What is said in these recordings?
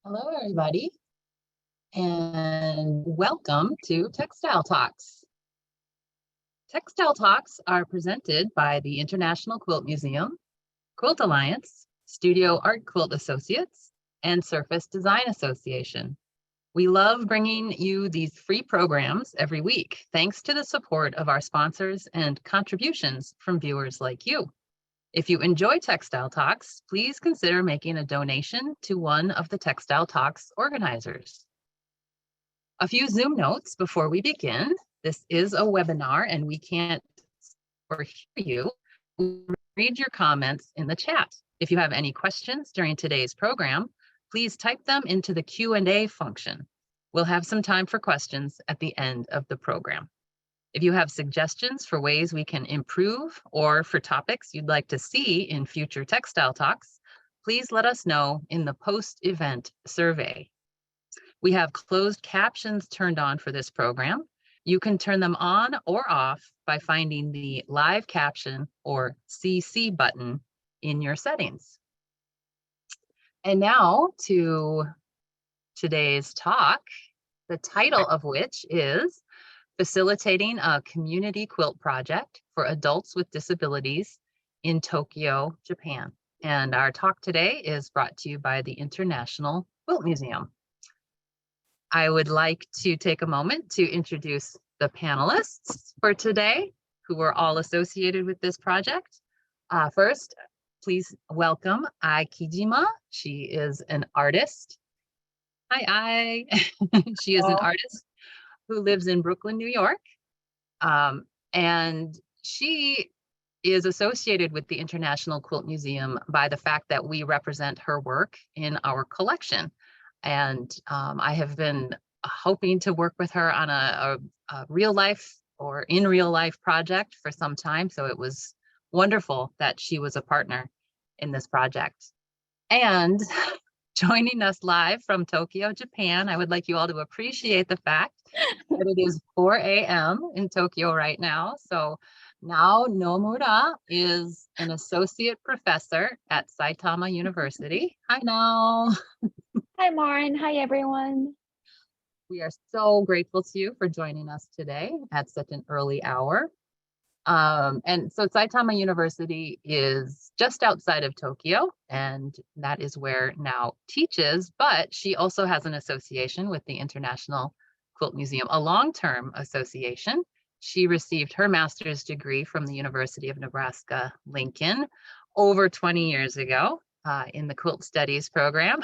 Hello, everybody, and welcome to Textile Talks. Textile Talks are presented by the International Quilt Museum, Quilt Alliance, Studio Art Quilt Associates, and Surface Design Association. We love bringing you these free programs every week, thanks to the support of our sponsors and contributions from viewers like you. If you enjoy Textile Talks, please consider making a donation to one of the Textile Talks organizers. A few Zoom notes before we begin. This is a webinar and we can't or hear you. Read your comments in the chat. If you have any questions during today's program, please type them into the Q&A function. We'll have some time for questions at the end of the program. If you have suggestions for ways we can improve or for topics you'd like to see in future Textile Talks, please let us know in the post-event survey. We have closed captions turned on for this program. You can turn them on or off by finding the live caption or CC button in your settings. And now to today's talk, the title of which is Facilitating a Community Quilt Project for Adults with Disabilities in Tokyo, Japan. And our talk today is brought to you by the International Quilt Museum. I would like to take a moment to introduce the panelists for today, who are all associated with this project. First, please welcome Ai Kijima. She is an artist. Hi, Ai. She is an artist who lives in Brooklyn, New York. And she is associated with the International Quilt Museum by the fact that we represent her work in our collection. And I have been hoping to work with her on a real life or in real life project for some time. So it was wonderful that she was a partner in this project. And joining us live from Tokyo, Japan, I would like you all to appreciate the fact that it is 4 a.m. in Tokyo right now. So now Nomura is an associate professor at Saitama University. Hi, Nao. Hi, Lauren. Hi, everyone. We are so grateful to you for joining us today at such an early hour. And so Saitama University is just outside of Tokyo, and that is where Nao teaches, but she also has an association with the International Quilt Museum, a long-term association. She received her master's degree from the University of Nebraska, Lincoln, over 20 years ago in the Quilt Studies program.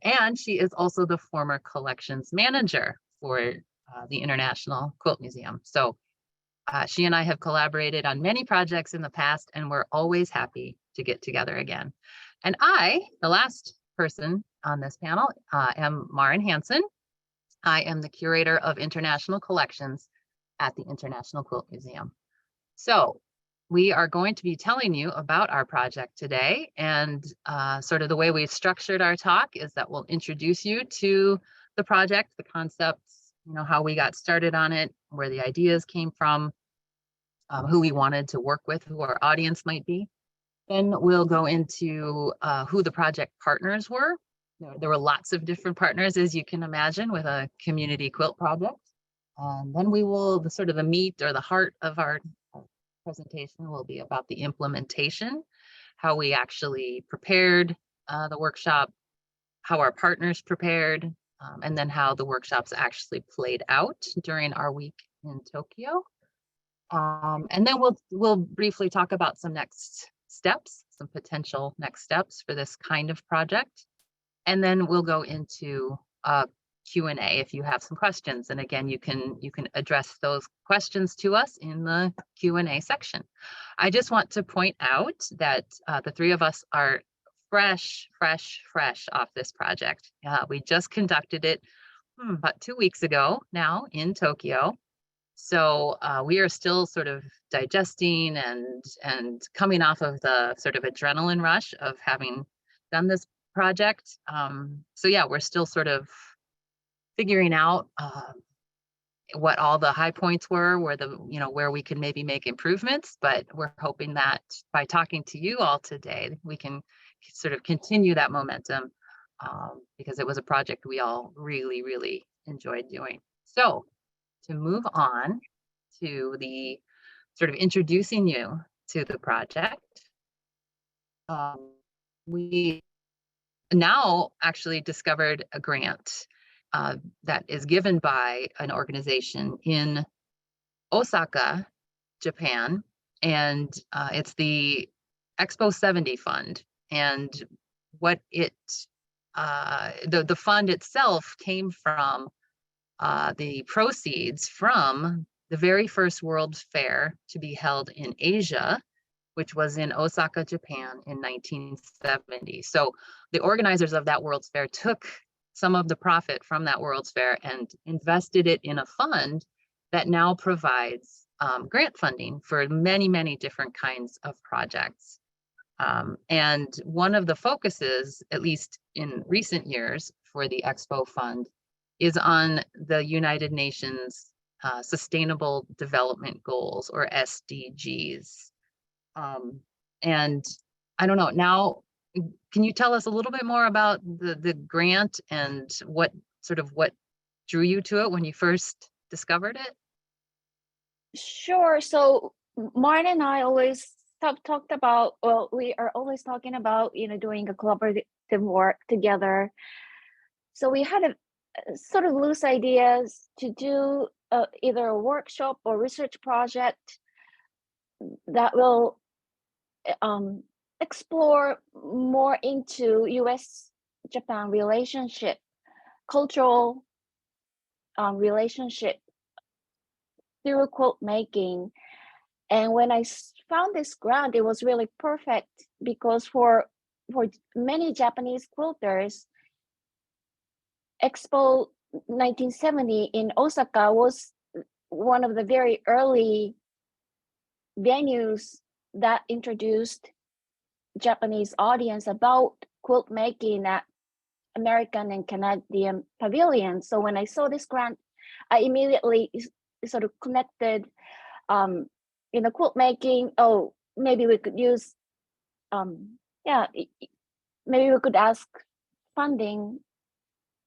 And she is also the former collections manager for the International Quilt Museum. So she and I have collaborated on many projects in the past, and we're always happy to get together again. And I, the last person on this panel, am Maren Hansen. I am the curator of international collections at the International Quilt Museum. So we are going to be telling you about our project today, and sort of the way we've structured our talk is that we'll introduce you to the project, the concepts, how we got started on it, where the ideas came from, who we wanted to work with, who our audience might be. Then we'll go into who the project partners were. There were lots of different partners, as you can imagine, with a community quilt project. And then we will, the meat or the heart of our presentation will be about the implementation, how we actually prepared the workshop, how our partners prepared, and then how the workshops actually played out during our week in Tokyo. And then we'll briefly talk about some next steps, some potential next steps for this kind of project. And then we'll go into Q&A if you have some questions. And again, you can address those questions to us in the Q&A section. I just want to point out that the three of us are fresh off this project. We just conducted it about 2 weeks ago now in Tokyo. So we are still sort of digesting and coming off of the sort of adrenaline rush of having done this project. So yeah, we're still sort of figuring out what all the high points were, where we could maybe make improvements, but we're hoping that by talking to you all today, we can sort of continue that momentum because it was a project we all really, really enjoyed doing. So to move on to the sort of introducing you to the project, we now actually discovered a grant that is given by an organization in Osaka, Japan, and it's the Expo 70 Fund. And what the fund itself came from the proceeds from the very first World's Fair to be held in Asia, which was in Osaka, Japan in 1970. So the organizers of that World's Fair took some of the profit from that World's Fair and invested it in a fund that now provides grant funding for many, many different kinds of projects. And one of the focuses, at least in recent years for the Expo Fund, is on the United Nations Sustainable Development Goals, or SDGs. And I don't know, now, can you tell us a little bit more about the grant and what drew you to it when you first discovered it? Sure. So Martin and I always talked about, well, we are always talking about, doing a collaborative work together. So we had a sort of loose ideas to do either a workshop or research project that will explore more into US-Japan relationship, cultural relationship through quilt making. And when I found this grant, it was really perfect because for many Japanese quilters, Expo 1970 in Osaka was one of the very early venues that introduced Japanese audience about quilt making at American and Canadian pavilions. So when I saw this grant, I immediately sort of connected, quilt making. Oh, maybe we could use, maybe we could ask funding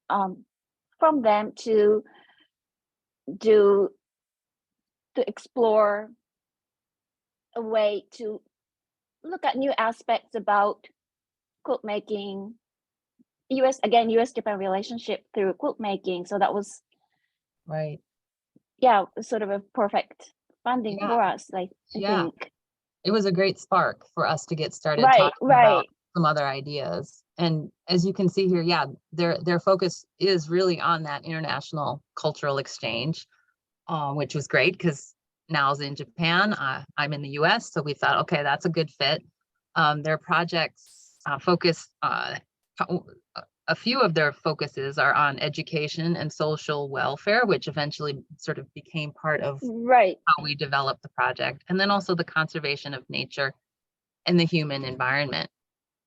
from them to explore a way to look at new aspects about quilt making, US-Japan relationship through quilt making. So that was Right. sort of a perfect funding for us, I think. It was a great spark for us to get started Right, talking about right. some other ideas. And as you can see here, their focus is really on that international cultural exchange, which was great because Now's in Japan, I'm in the US, so we thought, okay, that's a good fit. Their projects focus, a few of their focuses are on education and social welfare, which eventually sort of became part of Right. how we developed the project. And then also the conservation of nature and the human environment.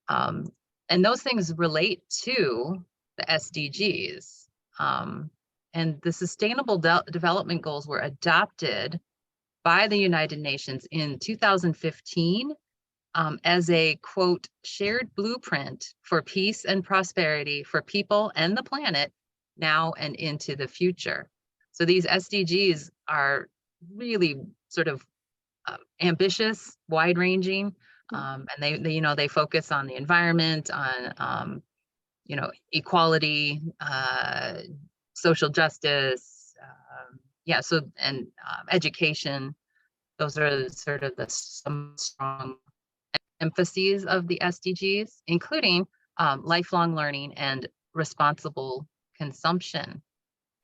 And those things relate to the SDGs. And the Sustainable Development Goals were adopted by the United Nations in 2015 as a, quote, shared blueprint for peace and prosperity for people and the planet now and into the future. So these SDGs are really sort of ambitious, wide-ranging, and they focus on the environment, on equality, social justice, education. Those are sort of some strong emphases of the SDGs, including lifelong learning and responsible consumption.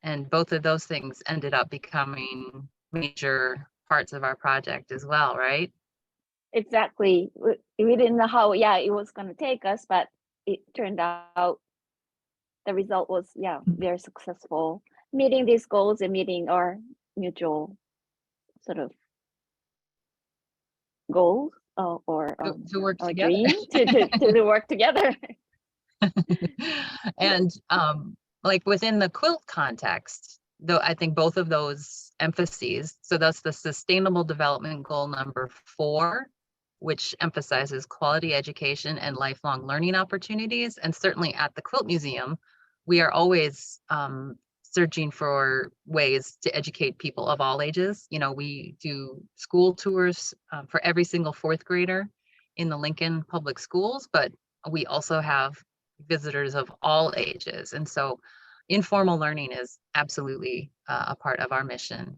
And both of those things ended up becoming major parts of our project as well, right? Exactly. We didn't know how it was going to take us, but it turned out the result was very successful, meeting these goals and meeting our mutual sort of goals or to work our together. dream to work together. And like within the quilt context, though, I think both of those emphases, so that's the Sustainable Development Goal number 4, which emphasizes quality education and lifelong learning opportunities. And certainly at the Quilt Museum, we are always searching for ways to educate people of all ages. You know, we do school tours for every single fourth grader in the Lincoln Public Schools, but we also have visitors of all ages. And so informal learning is absolutely a part of our mission.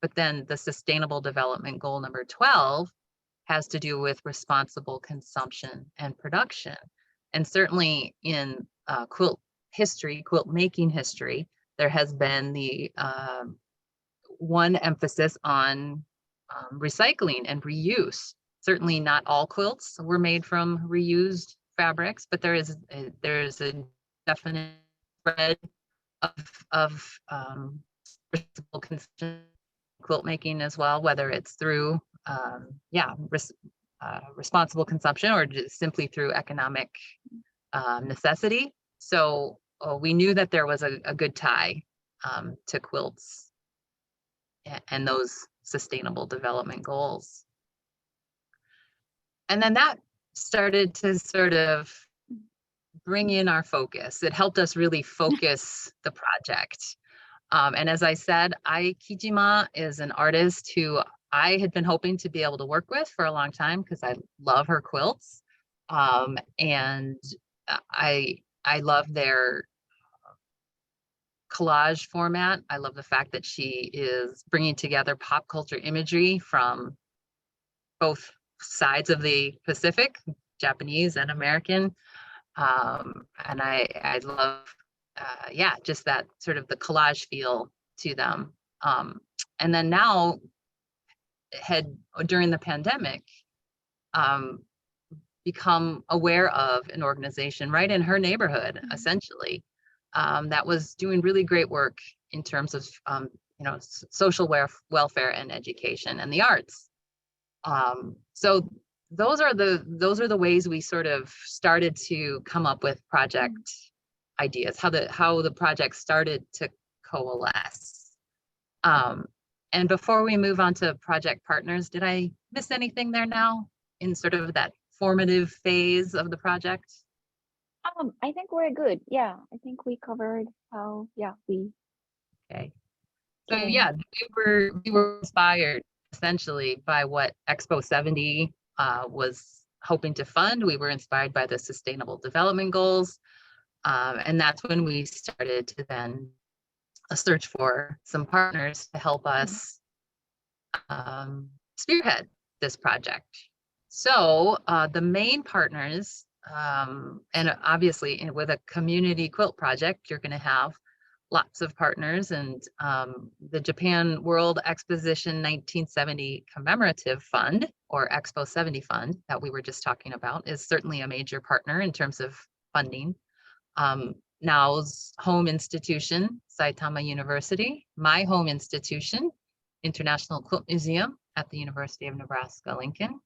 But then the Sustainable Development Goal number 12 has to do with responsible consumption and production. And certainly in quilt history, quilt making history, there has been the one emphasis on recycling and reuse. Certainly not all quilts were made from reused fabrics, but there's a definite spread of responsible consumption quilt making as well, whether it's through responsible consumption or just simply through economic necessity. So we knew that there was a good tie to quilts and those sustainable development goals. And then that started to sort of bring in our focus. It helped us really focus the project. And as I said, Ai Kijima is an artist who I had been hoping to be able to work with for a long time because I love her quilts. And I love their collage format. I love the fact that she is bringing together pop culture imagery from both sides of the Pacific, Japanese and American. And I love, just that sort of the collage feel to them. And then now, during the pandemic, become aware of an organization right in her neighborhood, essentially, that was doing really great work in terms of, social welfare and education and the arts. So those are the ways we sort of started to come up with project ideas, how the project started to coalesce. And before we move on to project partners, did I miss anything there now in sort of that formative phase of the project? I think we're good. Yeah, I think we covered how, we. Okay. So Okay. yeah, we were inspired essentially by what Expo 70 was hoping to fund. We were inspired by the Sustainable Development Goals. And that's when we started to then search for some partners to help us spearhead this project. So the main partners, and obviously with a community quilt project, you're going to have lots of partners, and the Japan World Exposition 1970 Commemorative Fund, or Expo 70 Fund that we were just talking about, is certainly a major partner in terms of funding. Nao's home institution, Saitama University, my home institution, International Quilt Museum at the University of Nebraska-Lincoln.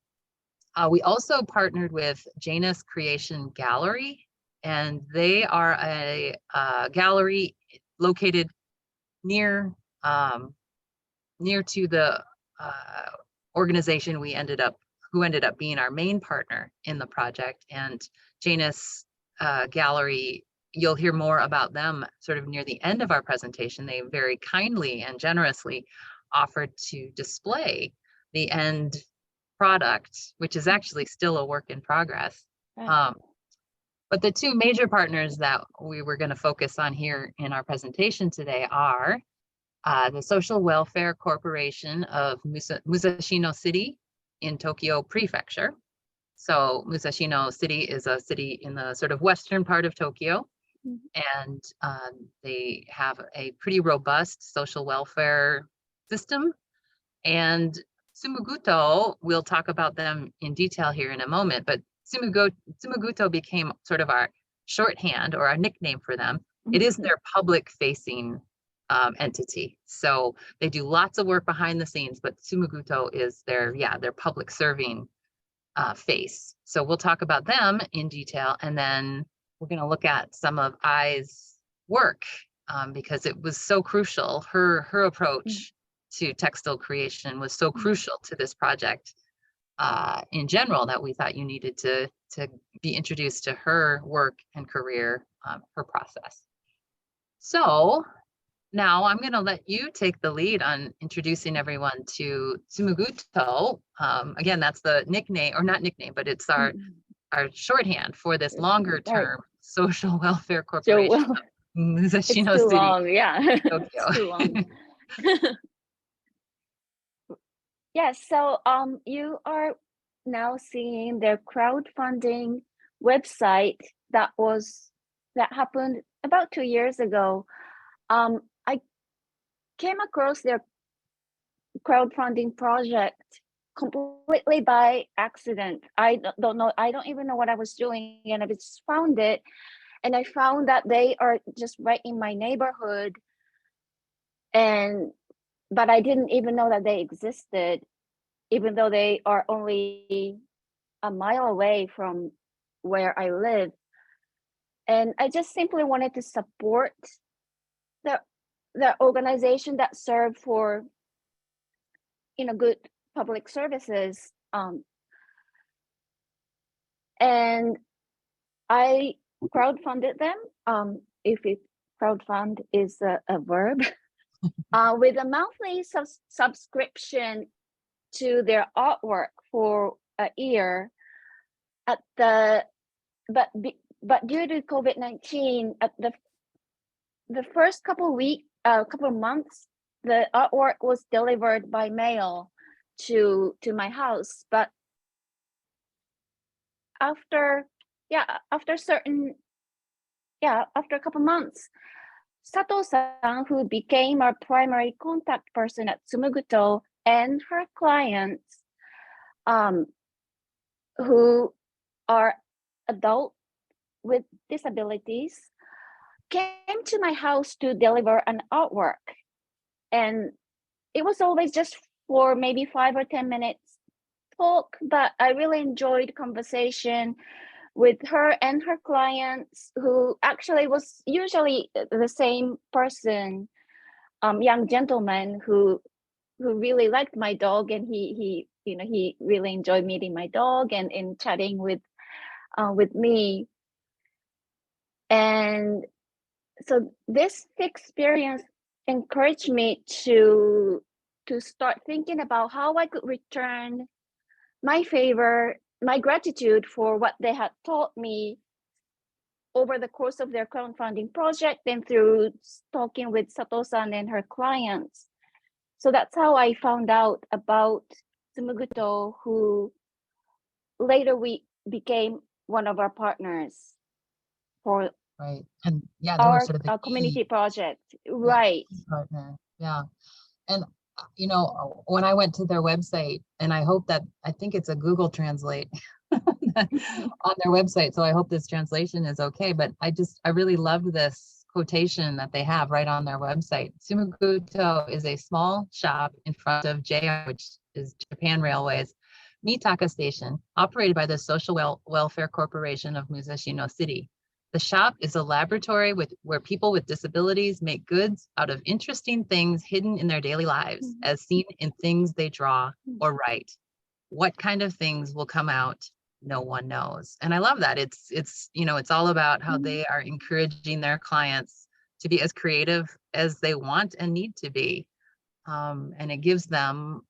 We also partnered with Janus Creation Gallery, and they are a gallery located near to the organization who ended up being our main partner in the project. And Janus Gallery, you'll hear more about them sort of near the end of our presentation. They very kindly and generously offered to display the end product, which is actually still a work in progress. But the two major partners that we were going to focus on here in our presentation today are the Social Welfare Corporation of Musashino City in Tokyo Prefecture. So Musashino City is a city in the sort of western part of Tokyo, and they have a pretty robust social welfare system. And Sumuguto, we'll talk about them in detail here in a moment, but Sumuguto became sort of our shorthand or our nickname for them. It is their public-facing entity. So they do lots of work behind the scenes, but Sumuguto is their public-serving face. So we'll talk about them in detail, and then we're going to look at some of Ai's work because it was so crucial. Her approach to textile creation was so crucial to this project. in general that we thought you needed to be introduced to her work and career, her process. So now I'm going to let you take the lead on introducing everyone to Sumuguto. Again, that's the nickname, or not nickname, but it's our shorthand for this longer term social welfare So corporation, well, it's Musashino too City, long. Yeah, Tokyo. it's too long. Yes. So you are now seeing their crowdfunding website that happened about 2 years ago. I came across their crowdfunding project completely by accident. I don't know. I don't even know what I was doing, and I just found it. And I found that they are just right in my neighborhood, but I didn't even know that they existed, even though they are only a mile away from where I live. And I just simply wanted to support the organization that serve for good public services. And I crowdfunded them, if it crowdfund is a verb, with a monthly subscription to their artwork for a year. But due to COVID-19, at the first couple of months, the artwork was delivered by mail to my house. But after after a couple months, Sato-san, who became our primary contact person at Tsumuguto, and her clients, who are adult with disabilities, came to my house to deliver an artwork. And it was always just for maybe 5 or 10 minutes talk, but I really enjoyed conversation with her and her clients, who actually was usually the same person, young gentleman who really liked my dog, and he really enjoyed meeting my dog and chatting with me. And so this experience encouraged me to start thinking about how I could return my favor, my gratitude for what they had taught me over the course of their crowdfunding project, and through talking with Sato-san and her clients. So that's how I found out about Tsumuguto, who later we became one of our partners for Right. And yeah, they were sort of the our key, community project. yeah, Right. key partner. Yeah. And when I went to their website, and I think it's a Google Translate on their website, so I hope this translation is okay, but I really loved this quotation that they have right on their website. Sumuguto is a small shop in front of JR, which is Japan Railways, Mitaka Station, operated by the Social Welfare Corporation of Musashino City. The shop is a laboratory where people with disabilities make goods out of interesting things hidden in their daily lives, as seen in things they draw or write. What kind of things will come out? No one knows. And I love that. It's all about how they are encouraging their clients to be as creative as they want and need to be. And it gives them,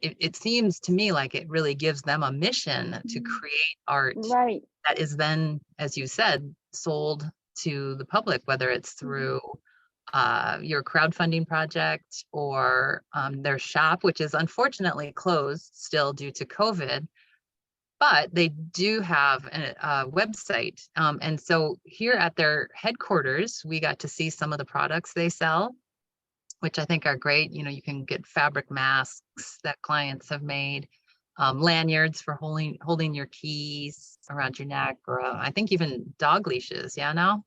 it seems to me like it really gives them a mission to create art Right. that is then, as you said, sold to the public, whether it's through your crowdfunding project or their shop, which is unfortunately closed still due to COVID, but they do have a website. And so here at their headquarters, we got to see some of the products they sell, which I think are great. You can get fabric masks that clients have made, lanyards for holding your keys around your neck, or I think even dog leashes. Yeah, no?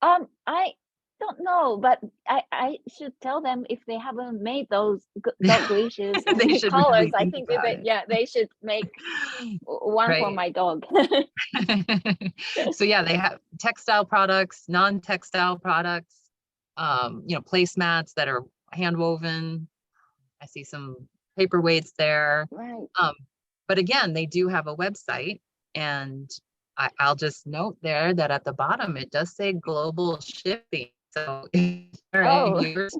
I don't know, but I should tell them if they haven't made those dog leashes in They the should colors. really I think think about that it. they should make one for Right. my dog. So yeah, they have textile products, non-textile products, placemats that are hand woven. I see some paperweights there. Right. But again, they do have a website, and I'll just note there that at the bottom, it does say global shipping. So if there are any Oh, viewers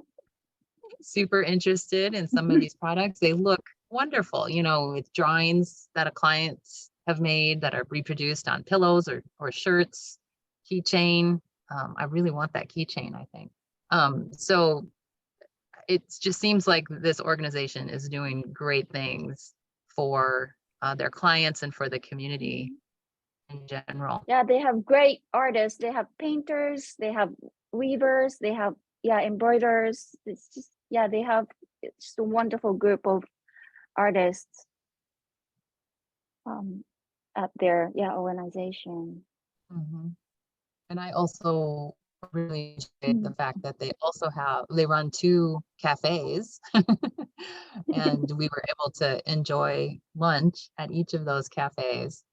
super interested in some of these products, they look wonderful, you know, with drawings that a client have made that are reproduced on pillows or shirts, keychain. I really want that keychain, I think. So it just seems like this organization is doing great things for their clients and for the community in general. yeah, they have great artists. They have painters, they have weavers, they have, yeah, embroiderers. It's just, yeah, they have just a wonderful group of artists at their, yeah, organization. Mhm. And I also really enjoyed the fact that they run 2 cafes and we were able to enjoy lunch at each of those cafes.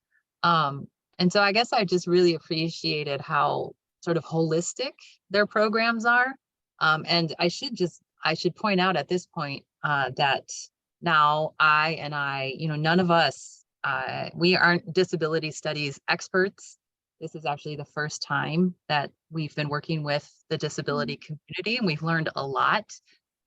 And so I guess I just really appreciated how sort of holistic their programs are. And I should point out at this point that now you know, none of us, we aren't disability studies experts. This is actually the first time that we've been working with the disability community, and we've learned a lot.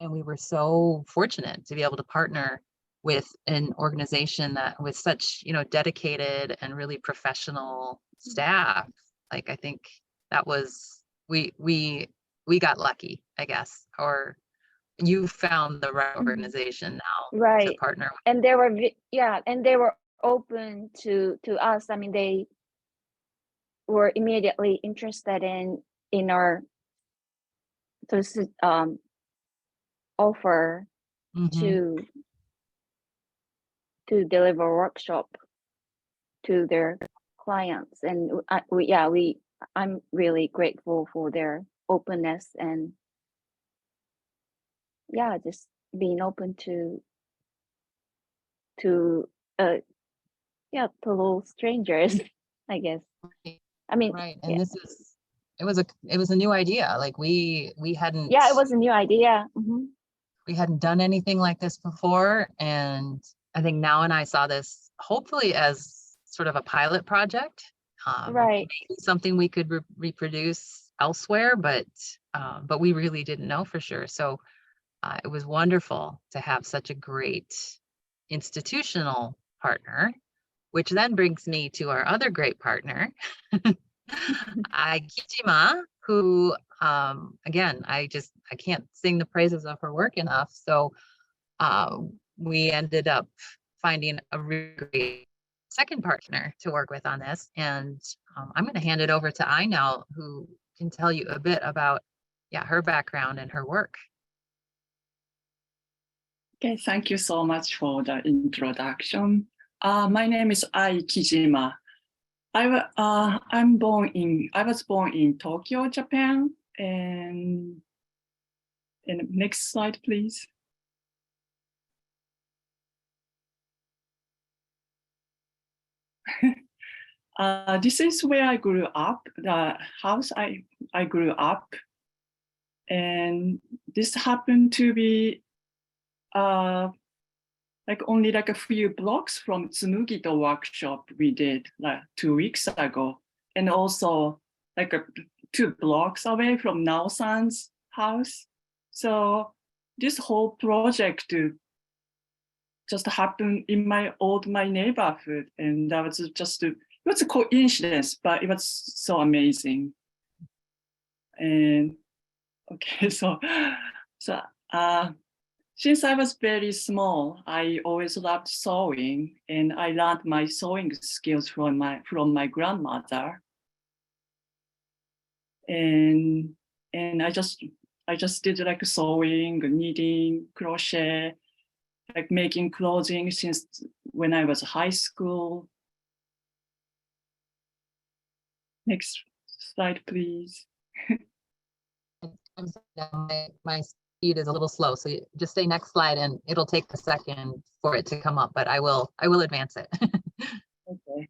And we were so fortunate to be able to partner with an organization that with such, you know, dedicated and really professional staff. Like, I think that was, we got lucky, I guess, or you found the right organization now to Right. partner with. And they were, yeah, and they were open to us. I mean, they were immediately interested in our offer Mhm. to deliver workshop to their clients. And I'm really grateful for their openness and, yeah, just being open to total strangers, I guess. I mean, Right. yeah, And it was a new idea. Like yeah, it was a new idea. we hadn't done anything like this before. And I think now and I saw this hopefully as sort of a pilot project, Right. maybe something we could reproduce elsewhere, but we really didn't know for sure. So it was wonderful to have such a great institutional partner, which then brings me to our other great partner, Kijima, who again, I can't sing the praises of her work enough. So we ended up finding a really great second partner to work with on this. And I'm going to hand it over to I now, who can tell you a bit about, yeah, her background and her work. Okay, thank you so much for the introduction. My name is Ai Kijima. I was born in Tokyo, Japan. And next slide, please. This is where I grew up, the house I grew up. And this happened to be like only like a few blocks from Tsunugito workshop we did like 2 weeks ago. And also like 2 blocks away from Nao-san's house. So this whole project just happened in my neighborhood. And that was just, it was a coincidence, but it was so amazing. And okay, so since I was very small, I always loved sewing, and I learned my sewing skills from my grandmother. And I just did like sewing, knitting, crochet, like making clothing since when I was high school. Next slide, please. I'm sorry, my speed is a little slow, so just say next slide and it'll take a second for it to come up, but I will advance it. Okay.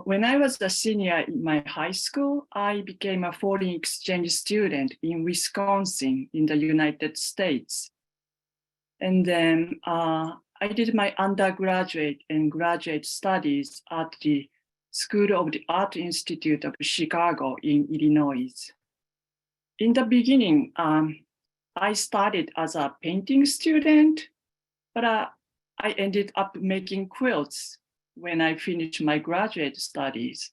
When I was a senior in my high school, I became a foreign exchange student in Wisconsin in the United States. And then I did my undergraduate and graduate studies at the School of the Art Institute of Chicago in Illinois. In the beginning, I started as a painting student, but I ended up making quilts when I finished my graduate studies.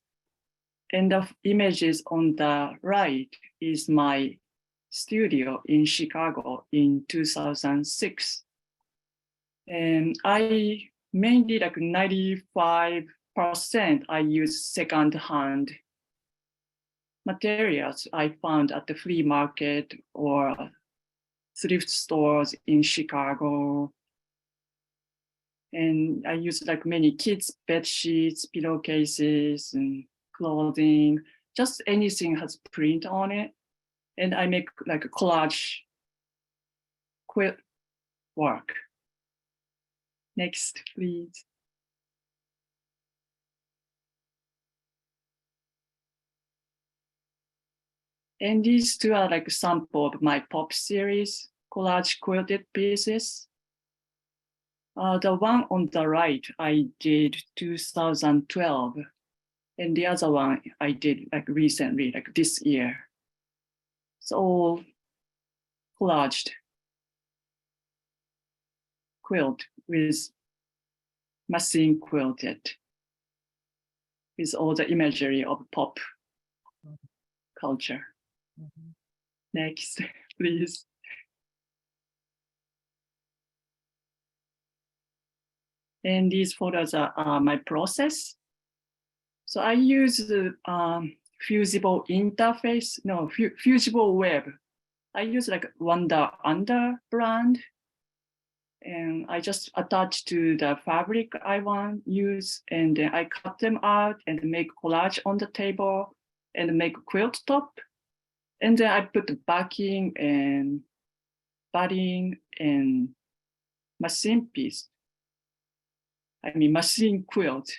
And the images on the right is my studio in Chicago in 2006. And I mainly like 95% I use second-hand materials I found at the flea market or thrift stores in Chicago. And I use like many kids' bed sheets, pillowcases, and clothing, just anything has print on it. And I make like a collage quilt work. Next, please. And these two are like a sample of my pop series, collage quilted pieces. The one on the right, I did 2012. And the other one I did like recently, like this year. So collaged quilt with machine quilted with all the imagery of pop culture. Mhm. Next, please. And these photos are my process. So I use the fusible interface, no, fusible web. I use like Wonder Under brand. And I just attach to the fabric I want use, and then I cut them out and make collage on the table and make quilt top. And then I put the backing and batting and machine piece. I mean, machine quilt.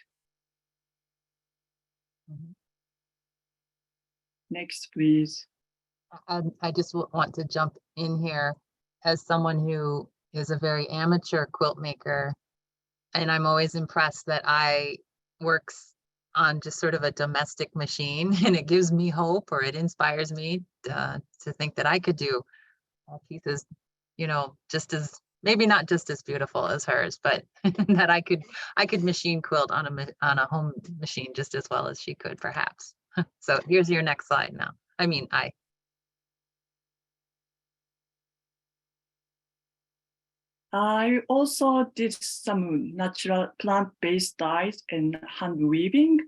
Mhm. Next, please. I just want to jump in here as someone who is a very amateur quilt maker. And I'm always impressed that I works on just sort of a domestic machine and it gives me hope, or it inspires me to think that I could do pieces, just as, maybe not just as beautiful as hers, but that I could machine quilt on on a home machine just as well as she could, perhaps. So here's your next slide now. I also did some natural plant-based dyes and hand weaving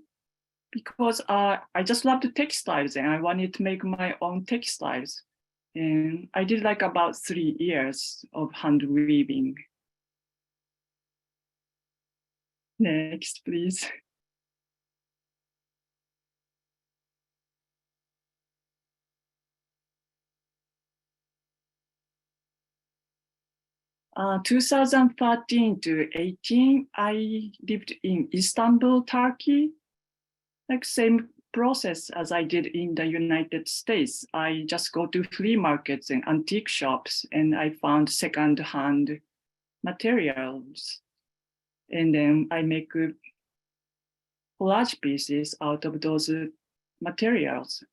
because I just love the textiles and I wanted to make my own textiles. And I did like about 3 years of hand weaving. Next, please. 2013 to 18, I lived in Istanbul, Turkey. Like same process as I did in the United States. I just go to flea markets and antique shops and I found second-hand materials. And then I make collage pieces out of those materials.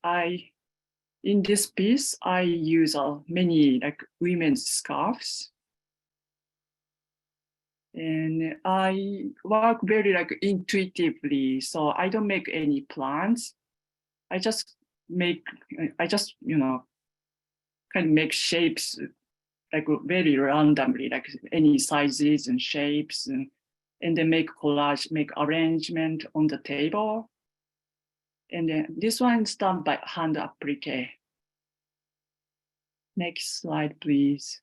In this piece, I use many like women's scarves. And I work very like intuitively, so I don't make any plans. I just kind of make shapes like very randomly, like any sizes and shapes, and then make collage, make arrangement on the table. And then this one is done by hand applique. Next slide, please.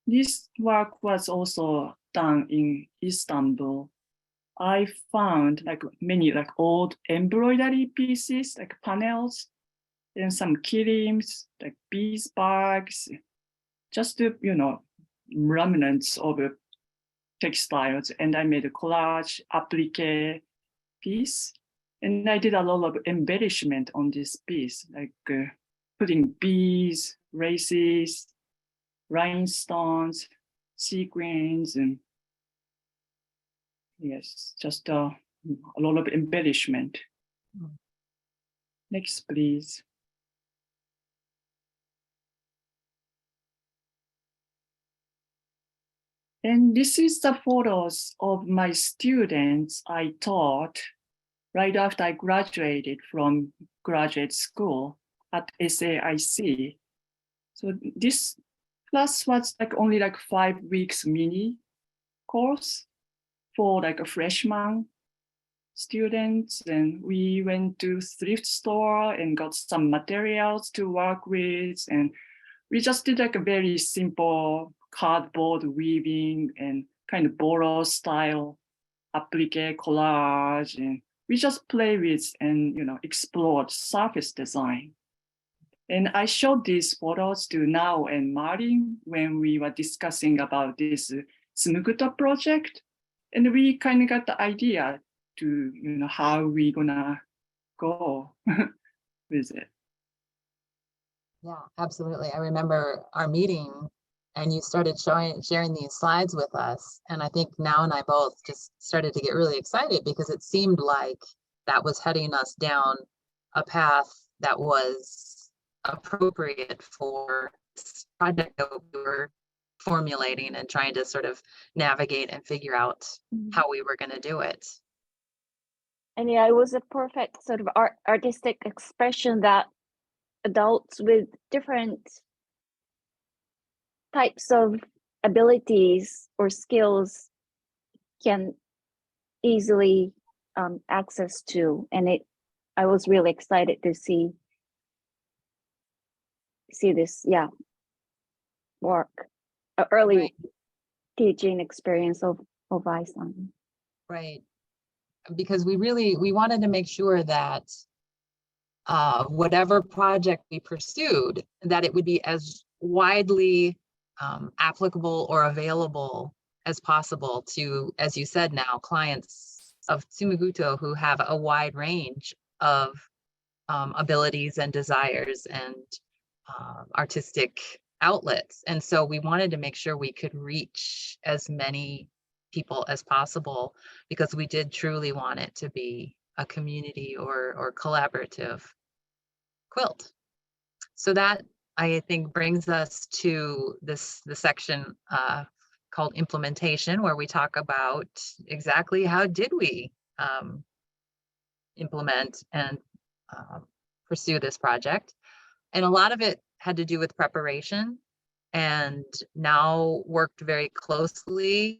This work was also done in Istanbul. I found like many like old embroidery pieces, like panels, and some kilims, like beeswax, just remnants of textiles. And I made a collage applique piece. And I did a lot of embellishment on this piece, like putting beads, laces, rhinestones, sequins, and yes, just a lot of embellishment. Mm. Next, please. And this is the photos of my students I taught right after I graduated from graduate school at SAIC. So this class was like only like 5 weeks mini course for like a freshman students. And we went to thrift store and got some materials to work with. And we just did like a very simple cardboard weaving and kind of borrow style applique collage. And we just play with and, explored surface design. And I showed these photos to Nao and Marin when we were discussing about this Smuguto project. And we kind of got the idea to, how we gonna go with it. Yeah, absolutely. I remember our meeting and you started sharing these slides with us. And I think Now and I both just started to get really excited because it seemed like that was heading us down a path that was appropriate for this project that we were formulating and trying to sort of navigate and figure out how we were going to do it. And yeah, it was a perfect sort of artistic expression that adults with different types of abilities or skills can easily access to. And I was really excited to see this, work, early Right. teaching experience of Aisan. Right. Because we wanted to make sure that whatever project we pursued, that it would be as widely applicable or available as possible to, as you said now, clients of Tsumaguto who have a wide range of abilities and desires and artistic outlets. And so we wanted to make sure we could reach as many people as possible because we did truly want it to be a community or collaborative quilt. So that I think brings us to the section called implementation, where we talk about exactly how did we implement and pursue this project. And a lot of it had to do with preparation, and Now worked very closely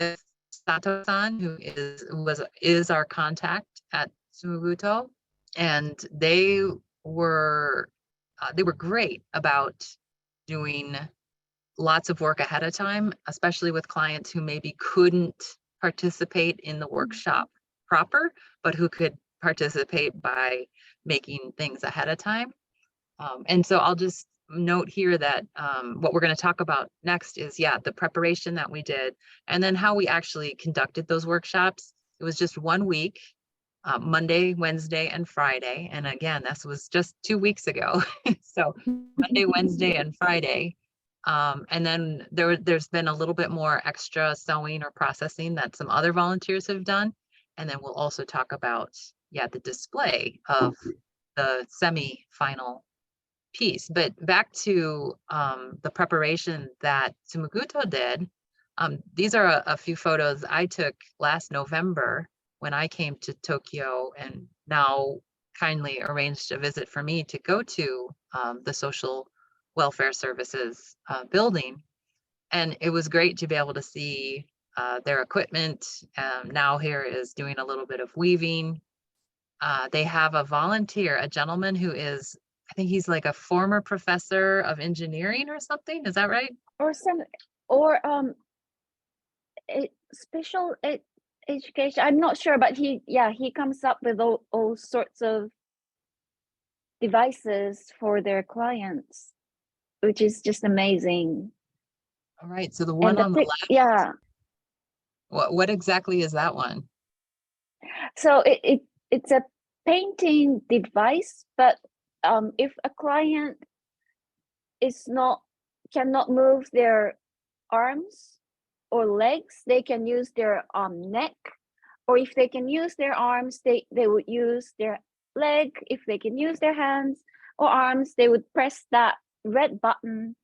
with Sato-san, who is our contact at Tsumaguto, and they were great about doing lots of work ahead of time, especially with clients who maybe couldn't participate in the workshop proper, but who could participate by making things ahead of time. And so I'll just note here that what we're going to talk about next is, the preparation that we did, and then how we actually conducted those workshops. It was just 1 week, Monday, Wednesday, and Friday. And again, this was just 2 weeks ago. So Monday, Wednesday, and Friday. And then there's been a little bit more extra sewing or processing that some other volunteers have done. And then we'll also talk about, the display of the semi-final piece. But back to the preparation that Tsumaguto did. These are a few photos I took last November when I came to Tokyo, and Now kindly arranged a visit for me to go to the social welfare services building. And it was great to be able to see their equipment. Now here is doing a little bit of weaving. They have a volunteer, a gentleman who is, I think he's like a former professor of engineering or something. Is that right? Or special education. I'm not sure, but he comes up with all sorts of devices for their clients, which is just amazing. All right. So the one on the left. Yeah. What exactly is that one? So it's a painting device, but if a client cannot move their arms or legs, they can use their neck, or if they can use their arms, they would use their leg. If they can use their hands or arms, they would press that red button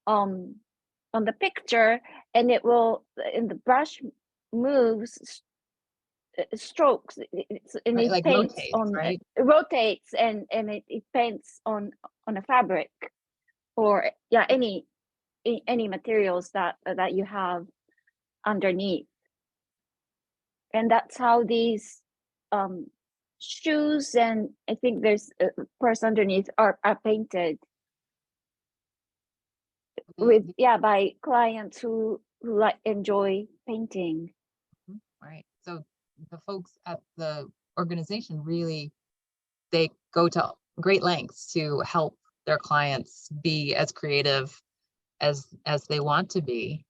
on the picture, and the brush moves, strokes, and Right, it like paints rotates, on right? it rotates, and it paints on a fabric, or any materials that you have underneath. And that's how these shoes, and I think there's a purse underneath, are painted with by clients who like enjoy painting. Right. So the folks at the organization really, they go to great lengths to help their clients be as creative as they want to be.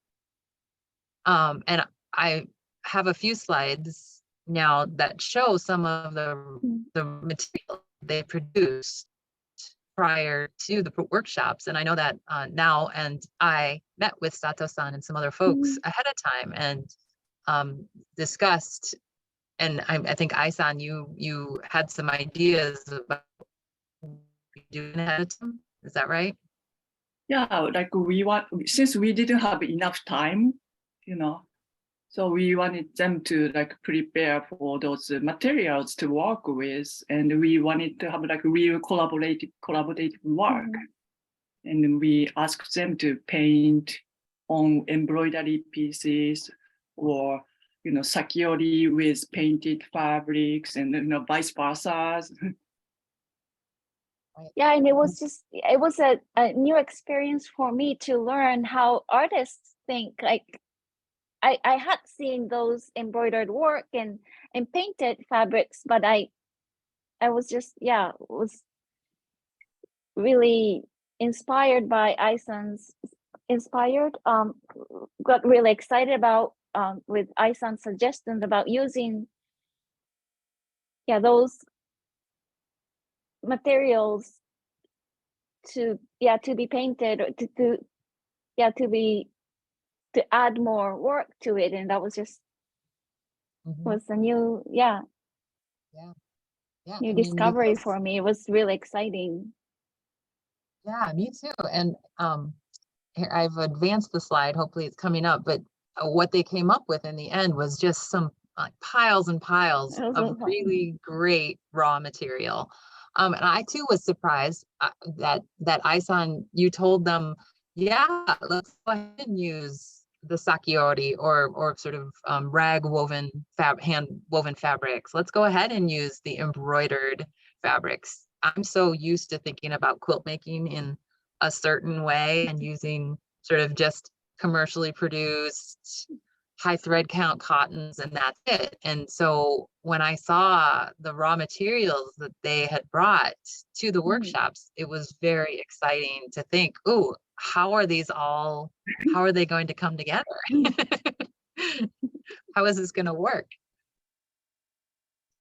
And I have a few slides now that show some of the material they produced prior to the workshops. And I know that now, and I met with Sato-san and some other folks ahead of time and discussed, and I think Ai-san, you had some ideas about doing ahead of time. Is that right? Yeah, like since we didn't have enough time, so we wanted them to like prepare for those materials to work with, and we wanted to have like real collaborative work. And we asked them to paint on embroidery pieces, or sakiori with painted fabrics, and vice versa. Yeah, and it was a new experience for me to learn how artists think. Like I had seen those embroidered work and painted fabrics, but I was just was really inspired by Aisan's got really excited about with Aisan's suggestions about using those materials to be painted, or to add more work to it. And that was just was a new new discovery for me. It was really exciting. Yeah, me too. And here I've advanced the slide, hopefully it's coming up, but what they came up with in the end was just some piles and piles of really great raw material. And I too was surprised that Ai-san, you told them, yeah, let's go ahead and use the sakiori or sort of rag woven hand woven fabrics. Let's go ahead and use the embroidered fabrics. I'm so used to thinking about quilt making in a certain way and using sort of just commercially produced high thread count cottons, and that's it. And so when I saw the raw materials that they had brought to the workshops, it was very exciting to think, oh, how are they going to come together? How is this going to work?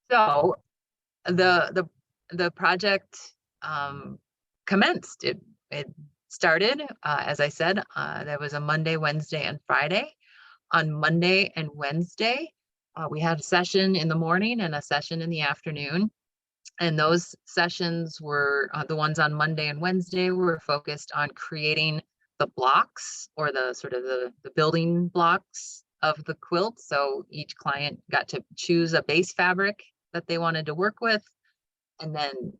So the project commenced. It started, as I said, there was a Monday, Wednesday, and Friday. On Monday and Wednesday, we had a session in the morning and a session in the afternoon. And those sessions were, the ones on Monday and Wednesday were focused on creating the blocks, or the sort of the building blocks of the quilt. So each client got to choose a base fabric that they wanted to work with. And then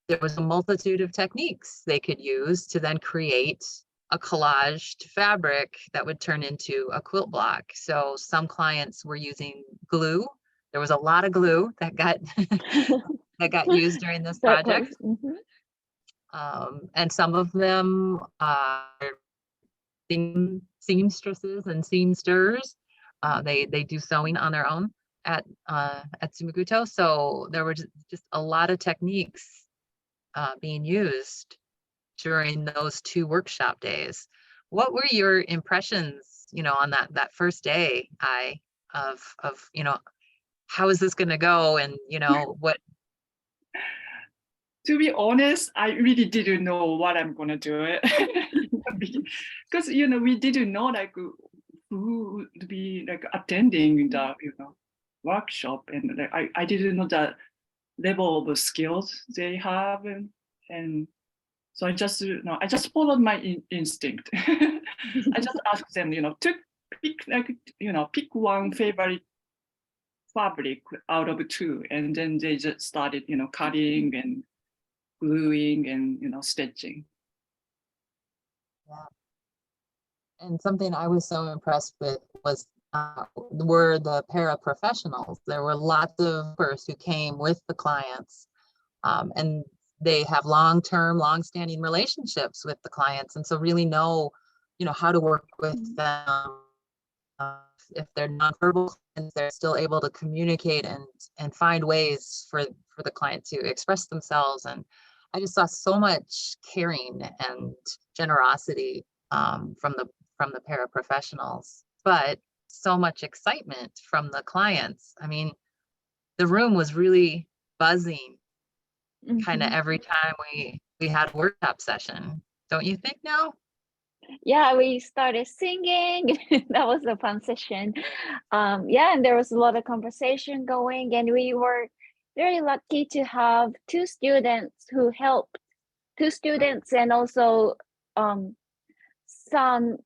there was a multitude of techniques they could use to then create a collaged fabric that would turn into a quilt block. So some clients were using glue. There was a lot of glue that got that got used during this project. And some of them are seamstresses and seamsters. They do sewing on their own at Tsumaguto. So there were just a lot of techniques being used during those 2 workshop days. What were your impressions, on that first day, of how is this going to go? And, you know, what, To be honest, I really didn't know what I'm gonna do it. Because we didn't know like who would be like attending the workshop, and like, I didn't know the level of skills they have, and so I just followed my instinct. I just asked them, to pick one favorite fabric out of two, and then they just started, cutting and gluing and stitching. yeah. And something I was so impressed with was were the paraprofessionals. There were lots of first who came with the clients, and they have long-term, long-standing relationships with the clients, and so really know, you know, how to work with them. If they're nonverbal, and they're still able to communicate and find ways for the client to express themselves. And I just saw so much caring and generosity from the paraprofessionals, but so much excitement from the clients. I mean, the room was really buzzing kind of every time we had a workshop session. Don't you think now? Yeah, we started singing. That was a fun session. Yeah, and there was a lot of conversation going, and we were very lucky to have two students who helped, two students and also some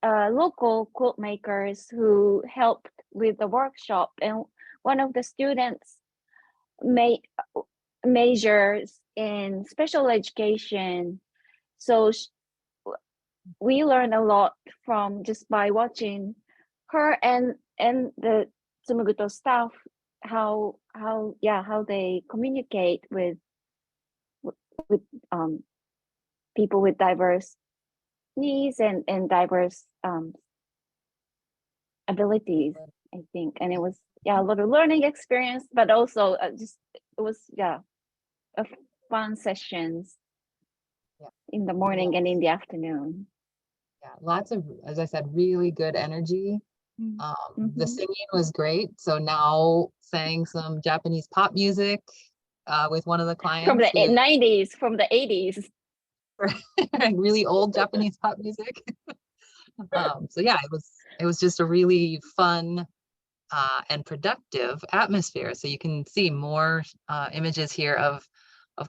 local quilt makers who helped with the workshop. And one of the students made majors in special education. So we learned a lot from just by watching her and the Tsumuguto staff, how they communicate with people with diverse needs and diverse abilities, I think. And it was a lot of learning experience, but also just it was a fun sessions in the morning and in the afternoon. Yeah, lots of, as I said, really good energy. The singing was great. So now sang some Japanese pop music with one of the clients From the 90s, from the 80s. really old Japanese pop music. So yeah, it was just a really fun and productive atmosphere. So you can see more images here of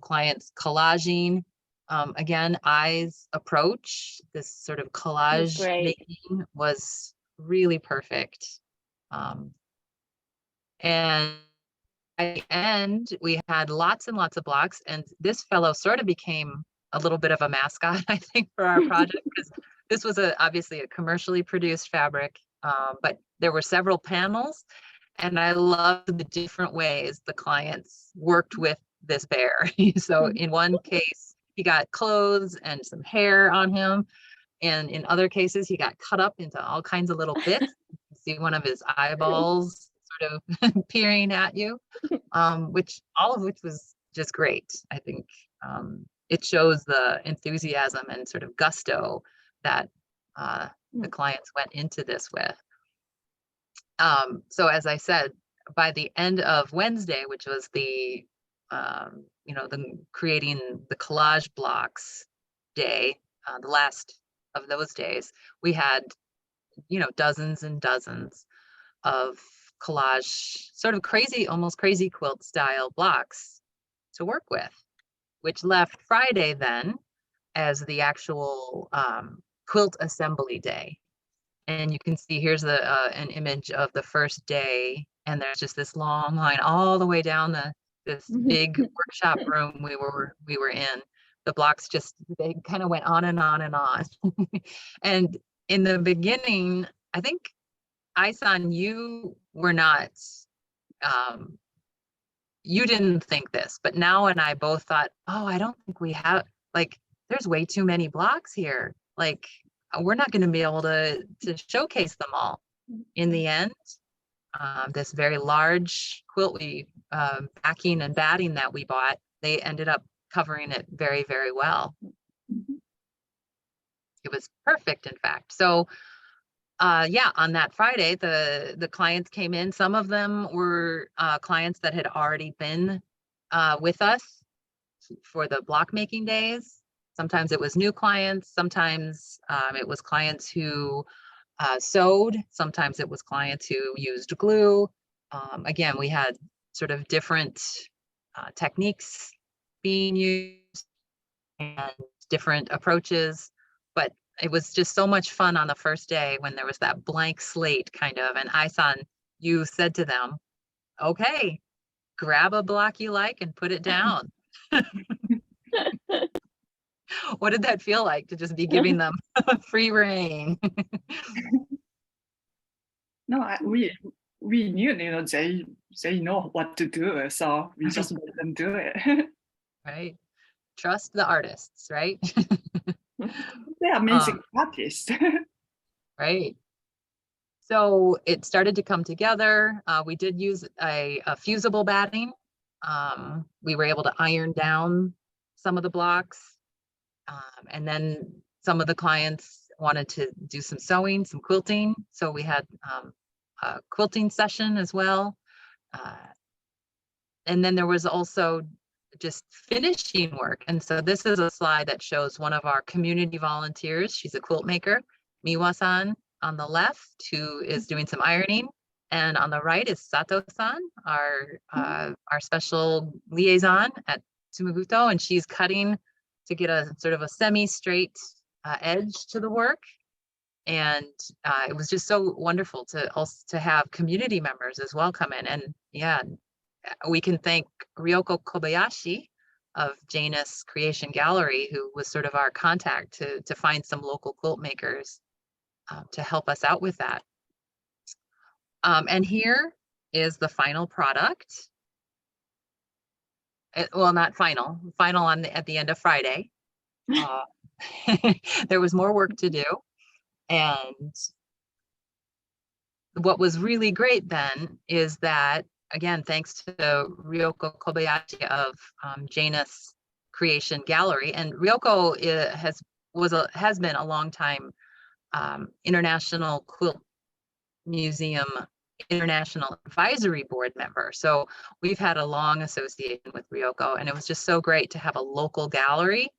clients collaging. Again, Ai's approach, this sort of collage making, was really perfect. And at the end, we had lots and lots of blocks, and this fellow sort of became a little bit of a mascot, I think, for our project, because this was obviously a commercially produced fabric, but there were several panels, and I loved the different ways the clients worked with this bear. So in one case, he got clothes and some hair on him, and in other cases, he got cut up into all kinds of little bits. You see one of his eyeballs sort of peering at you, all of which was just great. I think it shows the enthusiasm and sort of gusto that the clients went into this with. So as I said, by the end of Wednesday, which was the creating the collage blocks day, the last of those days, we had, dozens and dozens of collage, sort of crazy, almost crazy quilt style blocks to work with, which left Friday then as the actual quilt assembly day. And you can see here's an image of the first day, and there's just this long line all the way down this big workshop room we were in. The blocks they kind of went on and on and on. And in the beginning, I think, Ai-san, you were not, you didn't think this, but now and I both thought, oh, I don't think we have, like, there's way too many blocks here. Like, we're not going to be able to showcase them all. In the end, this very large quilt backing and batting that we bought, they ended up covering it very, very well. It was perfect, in fact. So yeah, on that Friday, the clients came in. Some of them were clients that had already been with us for the block making days. Sometimes it was new clients. Sometimes it was clients who sewed. Sometimes it was clients who used glue. Again, we had sort of different techniques being used and different approaches, but it was just so much fun on the first day when there was that blank slate kind of, and Ai-san, you said to them, okay, grab a block you like and put it down. What did that feel like to just be giving them free reign? No, we knew, they know what to do, so we just let them do it. Right? Trust the artists, right? They're amazing artists. Right. So it started to come together. We did use a fusible batting. We were able to iron down some of the blocks. And then some of the clients wanted to do some sewing, some quilting. So we had a quilting session as well. And then there was also just finishing work. And so this is a slide that shows one of our community volunteers. She's a quilt maker, Miwa-san, on the left, who is doing some ironing. And on the right is Sato-san, our special liaison at Tsumaguto, and she's cutting to get a sort of a semi-straight edge to the work. And it was just so wonderful to also have community members as well come in. And yeah, we can thank Ryoko Kobayashi of Janus Creation Gallery, who was sort of our contact to find some local quilt makers to help us out with that. And here is the final product. Well, not final on at the end of Friday. There was more work to do. And what was really great then is that, again, thanks to Ryoko Kobayashi of Janus Creation Gallery, and Ryoko has been a long time International Quilt Museum International Advisory Board member. So we've had a long association with Ryoko, and it was just so great to have a local gallery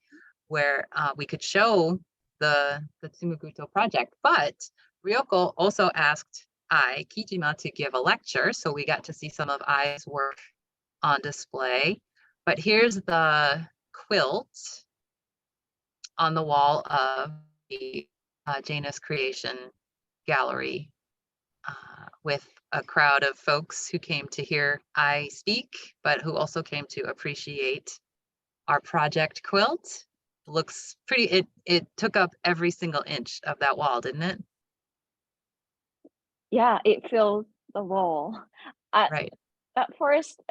where we could show the Tsumaguto project. But Ryoko also asked Kijima to give a lecture, so we got to see some of Ai's work on display. But here's the quilt on the wall of the Janus Creation Gallery with a crowd of folks who came to hear I speak, but who also came to appreciate our project quilt. Looks pretty, it took up every single inch of that wall, didn't it? Yeah, it filled the wall. Right. At first,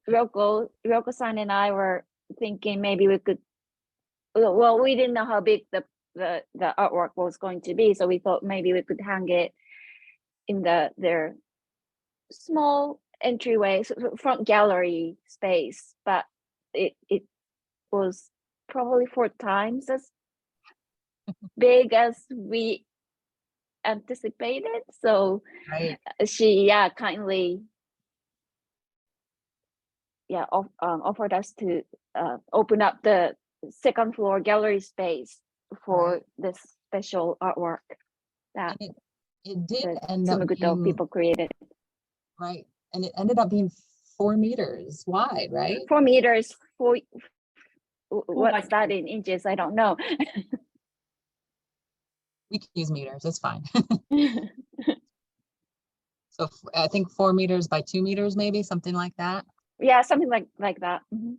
Ryoko-san and I were thinking maybe we could, well, we didn't know how big the artwork was going to be, so we thought maybe we could hang it in their small entryway, front gallery space, but it was probably 4 times as big as we anticipated. So Right. she kindly offered us to open up the second floor gallery space for this special artwork that it did the end up Tsumaguto being, people created. right, and it ended up being 4 meters wide, right? 4 meters, what's like that in inches? I don't know. We can use meters, it's fine. So I think 4 meters by 2 meters, maybe something like that. Yeah, something like that. Mhm.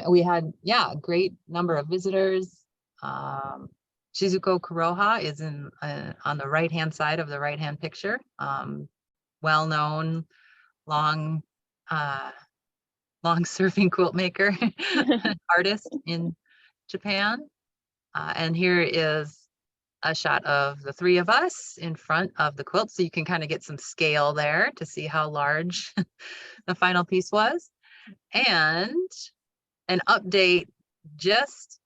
We had, a great number of visitors. Shizuko Kuroha is in on the right-hand side of the right-hand picture. Well-known, long surfing quilt maker, artist in Japan. And here is a shot of the 3 of us in front of the quilt. So you can kind of get some scale there to see how large the final piece was. And an update just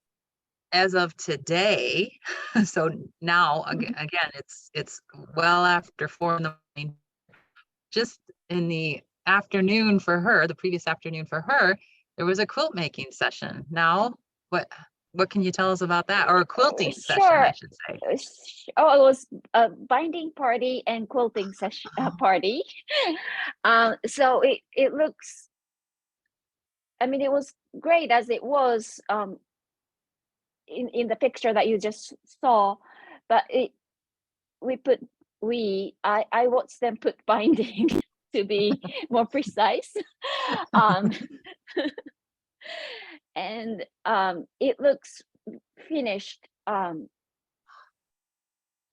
as of today, so now again, it's well after 4 in the morning. Just in the afternoon for her, the previous afternoon for her, there was a quilt making session. Now, what can you tell us about that? Or a quilting session, Sure. I should say. Oh, it was a binding party and quilting session party. So it looks, I mean, it was great as it was in the picture that you just saw, but I watched them put binding to be more precise. And it looks finished.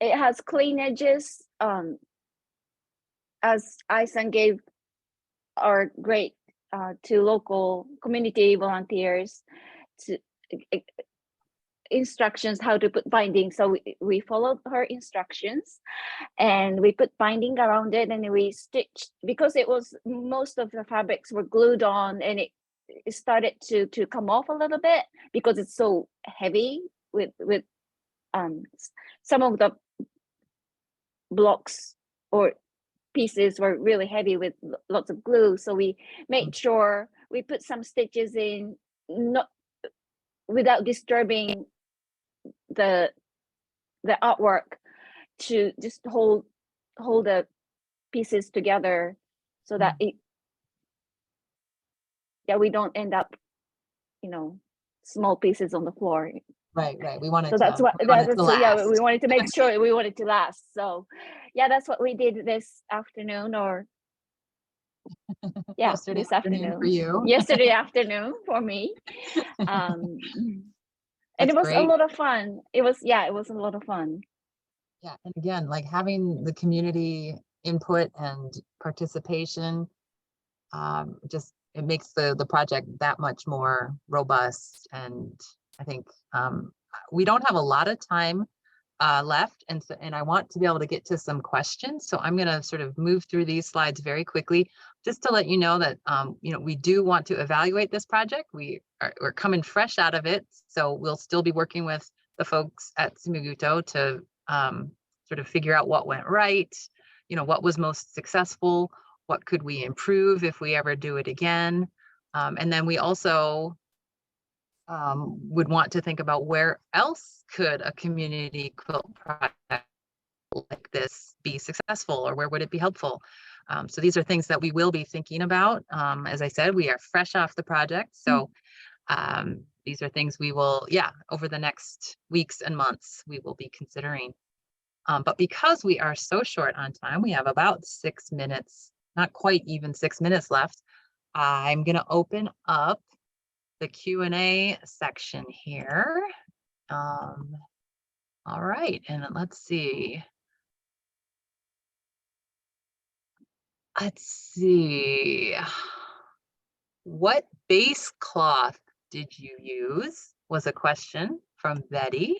It has clean edges, as Aisan gave our great to local community volunteers to instructions how to put binding. So we followed her instructions and we put binding around it, and we stitched, because it was, most of the fabrics were glued on, and it started to come off a little bit because it's so heavy with some of the blocks or pieces were really heavy with lots of glue. So we made sure we put some stitches in, not without disturbing the artwork, to just hold the pieces together so that we don't end up, small pieces on the floor. Right. We wanted So that's what we wanted to yeah, last. we wanted to make sure we wanted to last. So yeah, that's what we did this afternoon, or Yesterday this afternoon for afternoon. you. Yesterday afternoon for me. And That's it was a great. lot of fun. It was a lot of fun. Yeah, and again, like having the community input and participation, just it makes the project that much more robust. And I think we don't have a lot of time left, and I want to be able to get to some questions. So I'm going to sort of move through these slides very quickly, just to let you know that we do want to evaluate this project. We're coming fresh out of it, so we'll still be working with the folks at Sumuguto to sort of figure out what went right, what was most successful, what could we improve if we ever do it again. And then we also would want to think about where else could a community quilt project like this be successful, or where would it be helpful? So these are things that we will be thinking about. As I said, we are fresh off the project. So these are things we will, over the next weeks and months, we will be considering. But because we are so short on time, we have about 6 minutes, not quite even 6 minutes left. I'm going to open up the Q&A section here. All right, and let's see. What base cloth did you use? Was a question from Betty.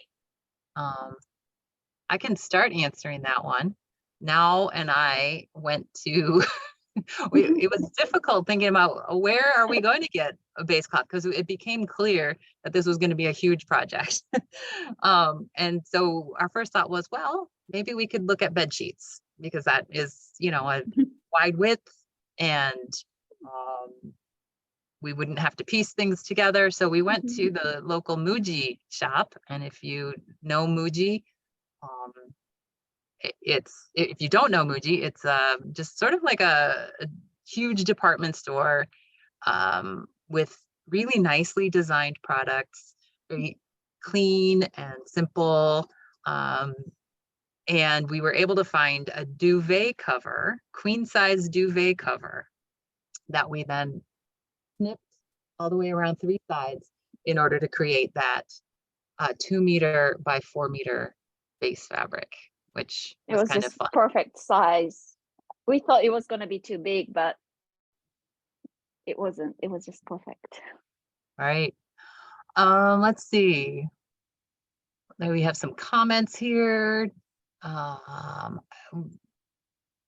I can start answering that one. Now and I went to, it was difficult thinking about where are we going to get a base cloth, because it became clear that this was going to be a huge project. And so our first thought was, well, maybe we could look at bed sheets, because that is, a wide width, and we wouldn't have to piece things together. So we went to the local Muji shop, and if you know Muji, if you don't know Muji, it's just sort of like a huge department store with really nicely designed products, very clean and simple. And we were able to find a duvet cover, queen size duvet cover, that we then snipped all the way around 3 sides in order to create that 2 meter by 4 meter base fabric, which was kind of fun. Perfect size. We thought it was going to be too big, but it wasn't. It was just perfect. All right. Let's see. Maybe we have some comments here.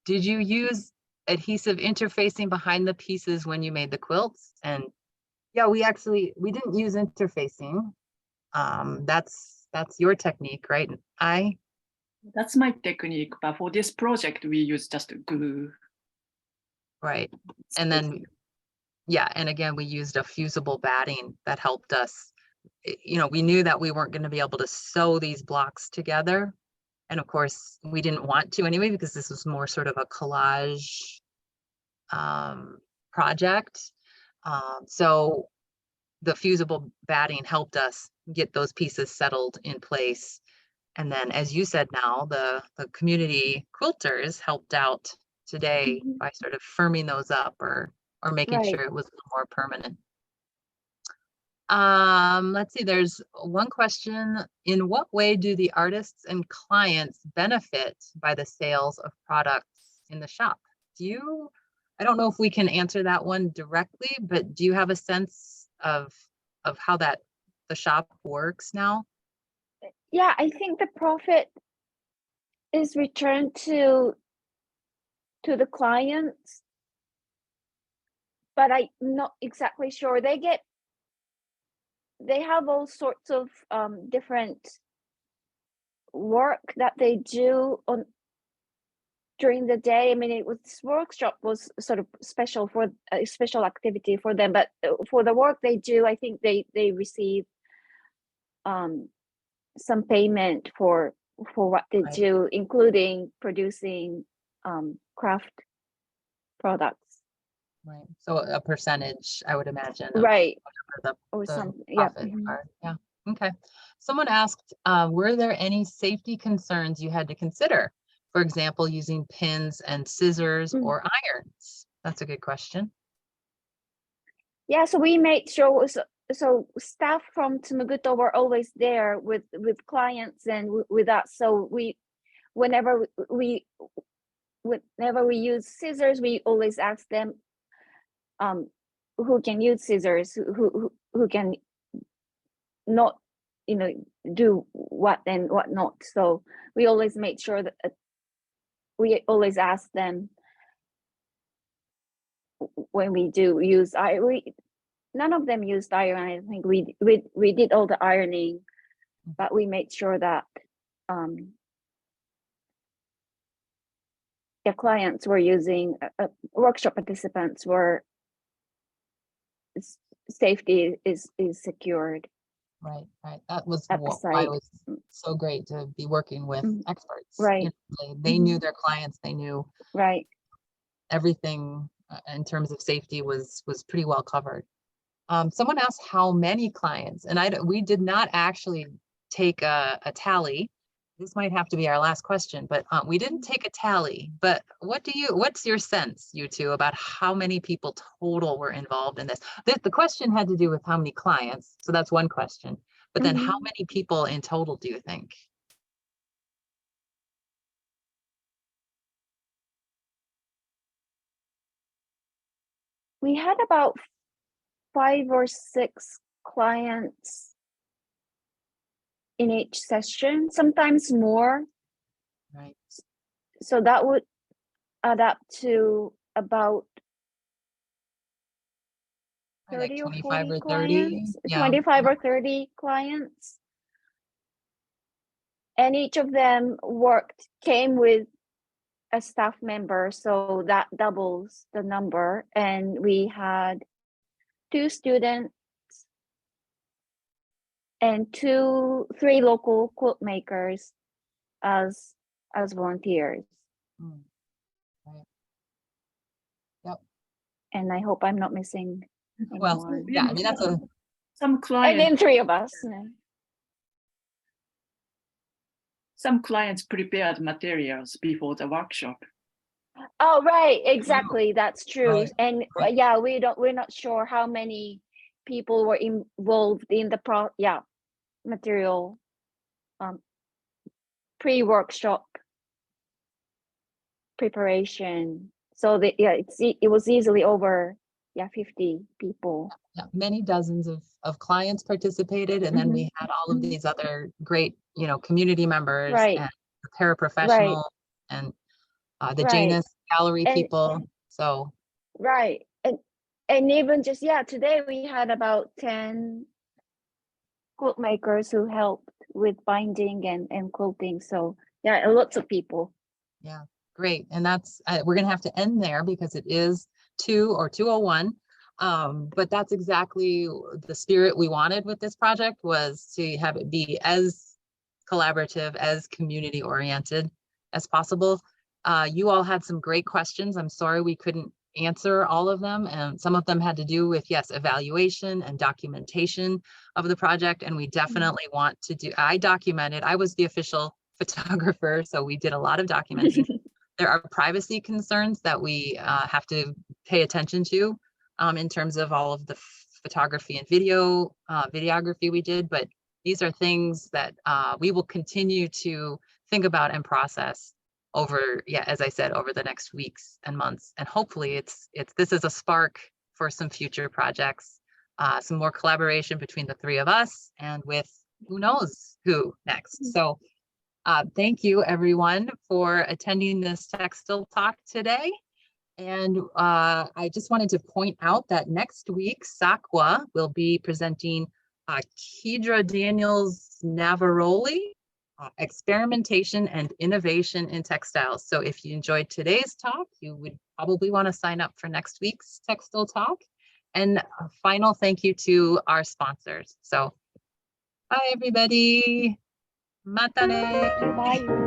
Did you use adhesive interfacing behind the pieces when you made the quilts? And yeah, we didn't use interfacing. That's your technique, right? That's my technique, but for this project, we use just glue. Right. And then, yeah, and again, we used a fusible batting that helped us. You know, we knew that we weren't going to be able to sew these blocks together. And of course, we didn't want to anyway, because this was more sort of a collage project. So the fusible batting helped us get those pieces settled in place. And then, as you said, now the community quilters helped out today by sort of firming those up or making Right. sure it was a little more permanent. Let's see, there's one question. In what way do the artists and clients benefit by the sales of products in the shop? I don't know if we can answer that one directly, but do you have a sense of how the shop works now? Yeah, I think the profit is returned to the clients, but I'm not exactly sure. They have all sorts of different work that they do on during the day. I mean, this workshop was sort of special for a special activity for them, but for the work they do, I think they receive some payment for what they Right. do, including producing craft products. Right. So a percentage, I would imagine, of Right. whatever Or the something. Yeah. profits are. Yeah. Okay. Someone asked, were there any safety concerns you had to consider? For example, using pins and scissors or irons? That's a good question. Yeah, so we made sure, so staff from Tsumoguto were always there with clients and with us. So whenever we use scissors, we always ask them who can use scissors, who can not, do what and what not. So we always made sure that we always ask them when we do use none of them used iron. I think we did all the ironing, but we made sure that the clients were using workshop participants were safety is secured. Right, right. That was At the why it site. was so great to be working with experts. Right. They knew their clients, they knew Right. everything in terms of safety was pretty well covered. Someone asked how many clients, and we did not actually take a tally. This might have to be our last question, but we didn't take a tally. But what's your sense, you two, about how many people total were involved in this? The question had to do with how many clients, so that's one question. But then how many people in total do you think? We had about 5 or 6 clients in each session, sometimes more. Right. So that would add up to about 30 like or 25 40 or 30. clients, Yeah. 25 or 30 clients. And each of them came with a staff member, so that doubles the number. And we had 2 students and 3 local quilt makers as volunteers. Right. Yep. And I hope I'm not missing Well, anyone. yeah, I mean, that's Some And clients, then 3 of us. some clients prepared materials before the workshop. Oh, right, exactly. That's true. Right, And right. yeah, we're not sure how many people were involved in the material pre-workshop preparation. So it was easily over 50 people. Yeah, many dozens of clients participated, and then we had all of these other great, community members Right. and paraprofessionals and the Right. Janus gallery And people. So right. And even just today we had about 10 quilt makers who helped with binding and quilting. So yeah, lots of people. Yeah, great. And that's, we're gonna have to end there because it is 2:01. But that's exactly the spirit we wanted with this project, was to have it be as collaborative, as community oriented as possible. You all had some great questions. I'm sorry we couldn't answer all of them. And some of them had to do with, yes, evaluation and documentation of the project. And we definitely want to do, I documented, I was the official photographer, so we did a lot of documenting. There are privacy concerns that we have to pay attention to in terms of all of the photography and videography we did, but these are things that we will continue to think about and process over, yeah, as I said, over the next weeks and months. And hopefully this is a spark for some future projects, some more collaboration between the three of us and with who knows who next. So thank you everyone for attending this Textile Talk today. And I just wanted to point out that next week, Sakwa will be presenting Kedra Daniels Navaroli, Experimentation and Innovation in Textiles. So if you enjoyed today's talk, you would probably want to sign up for next week's Textile Talk. And a final thank you to our sponsors. So bye everybody. Matane. Bye.